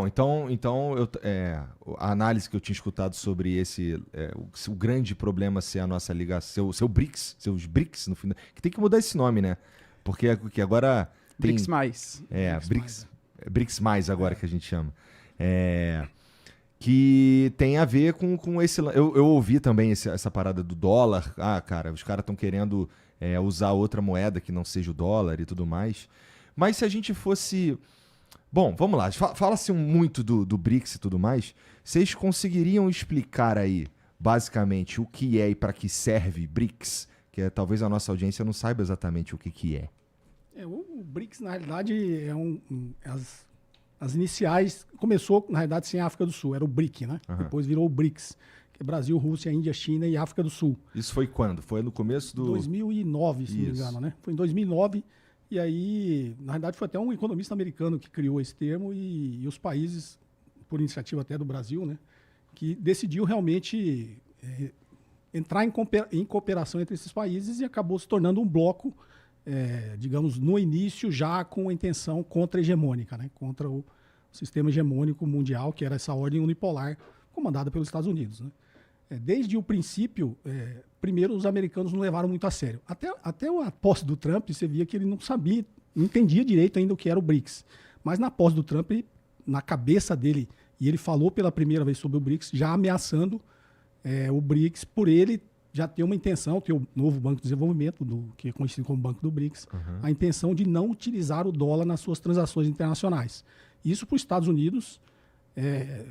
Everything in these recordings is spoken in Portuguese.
Bom, então a análise que eu tinha escutado sobre o grande problema ser a nossa ligação, seu BRICS, seus BRICS no final, que tem que mudar esse nome, né? Porque agora tem BRICS mais. BRICS mais agora que a gente chama. Que tem a ver com esse. Eu ouvi também essa parada do dólar. Ah, cara, os caras estão querendo usar outra moeda que não seja o dólar e tudo mais. Mas se a gente fosse. Bom, vamos lá. Fala-se muito do BRICS e tudo mais. Vocês conseguiriam explicar aí, basicamente, o que é e para que serve BRICS? Que talvez a nossa audiência não saiba exatamente o que é. O BRICS, na realidade, as iniciais começou, na realidade, sem a África do Sul. Era o BRIC, né? Uhum. Depois virou o BRICS, que é Brasil, Rússia, Índia, China e África do Sul. Isso foi quando? Foi no começo do... 2009, se não me engano, né? Foi em 2009. E aí, na verdade, foi até um economista americano que criou esse termo e os países, por iniciativa até do Brasil, né, que decidiu realmente entrar em cooperação entre esses países e acabou se tornando um bloco, digamos, no início já com a intenção contra-hegemônica, né, contra o sistema hegemônico mundial, que era essa ordem unipolar comandada pelos Estados Unidos, né. Desde o princípio, primeiro os americanos não levaram muito a sério. Até a posse do Trump, você via que ele não sabia, não entendia direito ainda o que era o BRICS. Mas na posse do Trump, na cabeça dele, e ele falou pela primeira vez sobre o BRICS, já ameaçando o BRICS por ele já ter uma intenção, ter o novo Banco de Desenvolvimento, que é conhecido como Banco do BRICS, a intenção de não utilizar o dólar nas suas transações internacionais. Isso para os Estados Unidos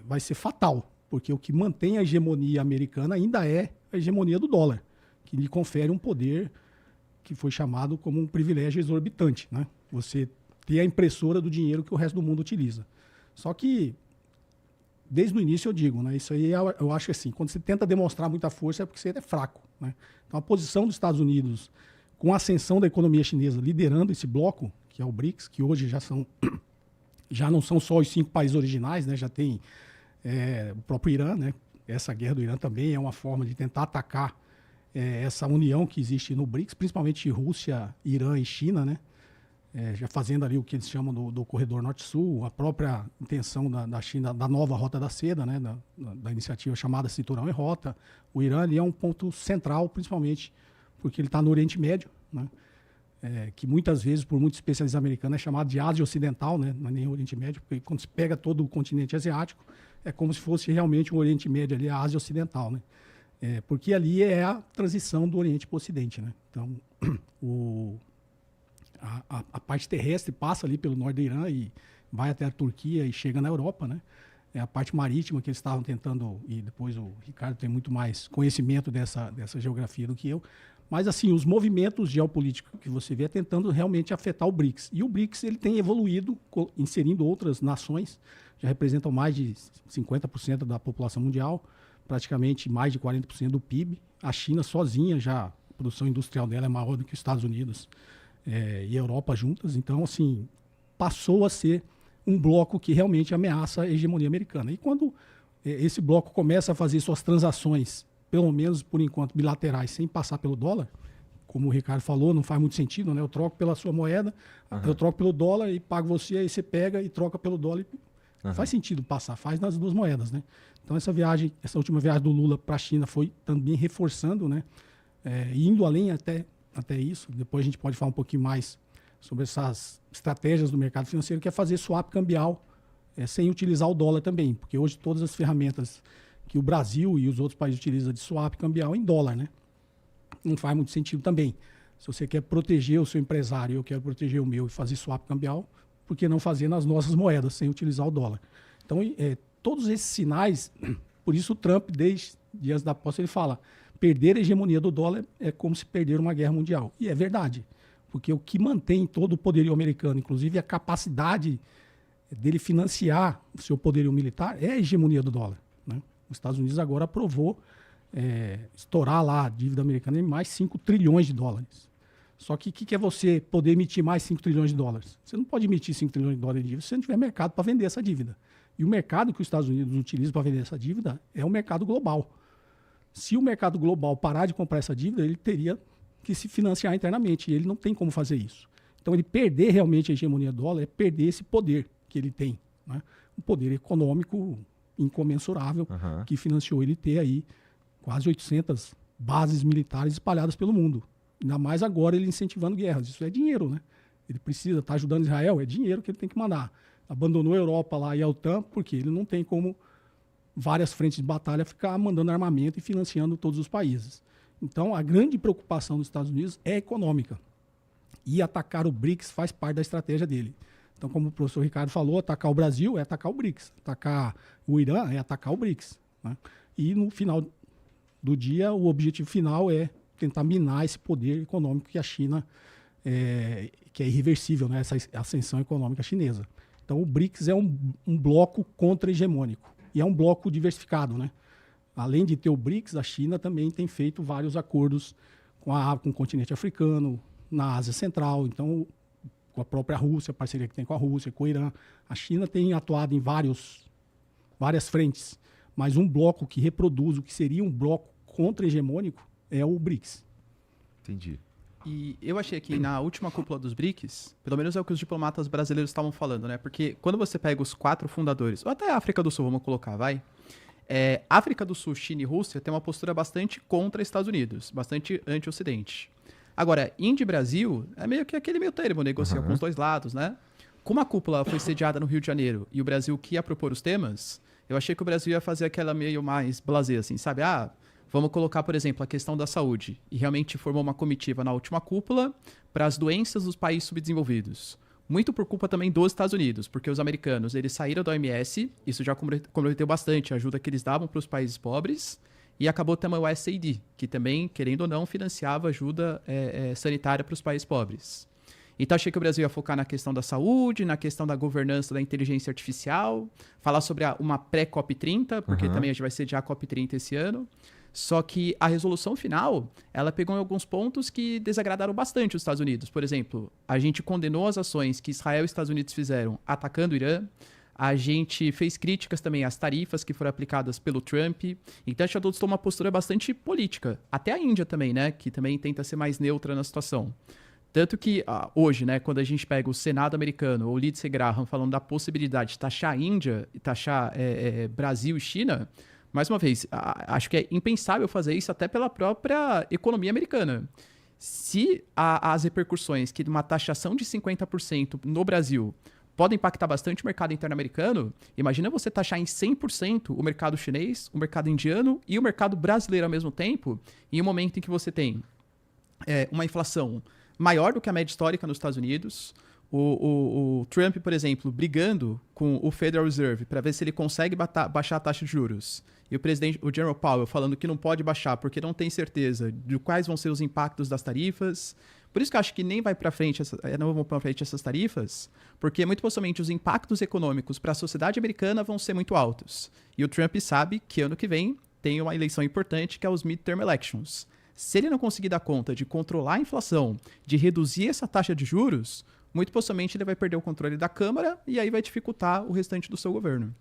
vai ser fatal. Porque o que mantém a hegemonia americana ainda é a hegemonia do dólar, que lhe confere um poder que foi chamado como um privilégio exorbitante, né? Você ter a impressora do dinheiro que o resto do mundo utiliza. Só que, desde o início eu digo, né? Isso aí eu acho assim, quando você tenta demonstrar muita força é porque você é fraco, né? Então a posição dos Estados Unidos, com a ascensão da economia chinesa liderando esse bloco, que é o BRICS, que hoje já não são só os 5 países originais, né? Já tem o próprio Irã, né? Essa guerra do Irã também é uma forma de tentar atacar essa união que existe no BRICS, principalmente Rússia, Irã e China, né? Já fazendo ali o que eles chamam do corredor norte-sul, a própria intenção da China da nova Rota da Seda, né? Da iniciativa chamada Cinturão e Rota. O Irã ali é um ponto central, principalmente porque ele está no Oriente Médio, né? Que muitas vezes, por muitos especialistas americanos, é chamado de Ásia Ocidental, né? Não é nem Oriente Médio, porque quando se pega todo o continente asiático, é como se fosse realmente o Oriente Médio ali, a Ásia Ocidental, né? Porque ali é a transição do Oriente para o Ocidente, né? Então, a parte terrestre passa ali pelo norte do Irã e vai até a Turquia e chega na Europa, né? A parte marítima que eles estavam tentando, e depois o Ricardo tem muito mais conhecimento dessa geografia do que eu, mas assim, os movimentos geopolíticos que você vê tentando realmente afetar o BRICS. E o BRICS ele tem evoluído, inserindo outras nações, já representam mais de 50% da população mundial, praticamente mais de 40% do PIB. A China sozinha, já a produção industrial dela é maior do que os Estados Unidos e a Europa juntas. Então, assim, passou a ser um bloco que realmente ameaça a hegemonia americana. E quando esse bloco começa a fazer suas transações, pelo menos por enquanto bilaterais, sem passar pelo dólar, como o Ricardo falou, não faz muito sentido, né? Eu troco pela sua moeda, eu troco pelo dólar e pago você, aí você pega e troca pelo dólar. Faz sentido passar, faz nas duas moedas, né? Então essa última viagem do Lula para a China foi também reforçando, né? Indo além até isso. Depois a gente pode falar um pouquinho mais sobre essas estratégias do mercado financeiro, que é fazer swap cambial sem utilizar o dólar também, porque hoje todas as ferramentas que o Brasil e os outros países utilizam de swap cambial em dólar, né? Não faz muito sentido também. Se você quer proteger o seu empresário, eu quero proteger o meu e fazer swap cambial, por que não fazer nas nossas moedas, sem utilizar o dólar? Então, todos esses sinais, por isso o Trump, desde dias da posse, ele fala, perder a hegemonia do dólar é como se perder uma guerra mundial. E é verdade, porque o que mantém todo o poderio americano, inclusive a capacidade dele financiar o seu poderio militar, é a hegemonia do dólar, né? Os Estados Unidos agora aprovou estourar lá a dívida americana em mais 5 trilhões de dólares. Só que o que é você poder emitir mais 5 trilhões de dólares? Você não pode emitir 5 trilhões de dólares de dívida se você não tiver mercado para vender essa dívida. E o mercado que os Estados Unidos utilizam para vender essa dívida é o mercado global. Se o mercado global parar de comprar essa dívida, ele teria que se financiar internamente. E ele não tem como fazer isso. Então, ele perder realmente a hegemonia do dólar é perder esse poder que ele tem, né? um poder econômico incomensurável que financiou ele ter aí quase 800 bases militares espalhadas pelo mundo. Ainda mais agora ele incentivando guerras. Isso é dinheiro, né? Ele precisa estar ajudando Israel, é dinheiro que ele tem que mandar. Abandonou a Europa lá e a OTAN porque ele não tem como várias frentes de batalha ficar mandando armamento e financiando todos os países. Então, a grande preocupação dos Estados Unidos é econômica. E atacar o BRICS faz parte da estratégia dele. Então, como o professor Ricardo falou, atacar o Brasil é atacar o BRICS. Atacar o Irã é atacar o BRICS. Né? E no final do dia, o objetivo final é tentar minar esse poder econômico que a China, que é irreversível, né? Essa ascensão econômica chinesa. Então, o BRICS é um bloco contra-hegemônico. E é um bloco diversificado, né? Além de ter o BRICS, a China também tem feito vários acordos com o continente africano, na Ásia Central, então com a própria Rússia, a parceria que tem com a Rússia, com o Irã. A China tem atuado em várias frentes, mas um bloco que reproduz o que seria um bloco contra-hegemônico é o BRICS. Entendi. E eu achei que na última cúpula dos BRICS, pelo menos é o que os diplomatas brasileiros estavam falando, né? Porque quando você pega os 4 fundadores, ou até a África do Sul, vamos colocar, vai. África do Sul, China e Rússia tem uma postura bastante contra Estados Unidos, bastante anti-Ocidente. Agora, Índia e Brasil é meio que aquele meio termo, negocia com os dois lados, né? Como a cúpula foi sediada no Rio de Janeiro e o Brasil que ia propor os temas, eu achei que o Brasil ia fazer aquela meio mais blasé, assim, sabe? Vamos colocar, por exemplo, a questão da saúde. E realmente formou uma comitiva na última cúpula para as doenças dos países subdesenvolvidos. Muito por culpa também dos Estados Unidos, porque os americanos eles saíram da OMS, isso já comprometeu bastante a ajuda que eles davam para os países pobres, e acabou também o USAID, que também, querendo ou não, financiava ajuda sanitária para os países pobres. Então achei que o Brasil ia focar na questão da saúde, na questão da governança da inteligência artificial, falar sobre uma pré-COP30, porque também a gente vai sediar a COP30 esse ano. Só que a resolução final, ela pegou em alguns pontos que desagradaram bastante os Estados Unidos. Por exemplo, a gente condenou as ações que Israel e Estados Unidos fizeram atacando o Irã. A gente fez críticas também às tarifas que foram aplicadas pelo Trump. Então, a gente adotou uma postura bastante política. Até a Índia também, né? Que também tenta ser mais neutra na situação. Tanto que hoje, né, quando a gente pega o Senado americano ou o Lindsey Graham falando da possibilidade de taxar a Índia e taxar Brasil e China... Mais uma vez, acho que é impensável fazer isso até pela própria economia americana. Se as repercussões que uma taxação de 50% no Brasil podem impactar bastante o mercado interno americano, imagina você taxar em 100% o mercado chinês, o mercado indiano e o mercado brasileiro ao mesmo tempo, em um momento em que você tem uma inflação maior do que a média histórica nos Estados Unidos, o Trump, por exemplo, brigando com o Federal Reserve para ver se ele consegue baixar a taxa de juros. E o Jerome Powell falando que não pode baixar porque não tem certeza de quais vão ser os impactos das tarifas. Por isso que eu acho que nem vai para frente, não vão para frente essas tarifas, porque muito possivelmente os impactos econômicos para a sociedade americana vão ser muito altos. E o Trump sabe que ano que vem tem uma eleição importante que é os midterm elections. Se ele não conseguir dar conta de controlar a inflação, de reduzir essa taxa de juros, muito possivelmente ele vai perder o controle da Câmara e aí vai dificultar o restante do seu governo.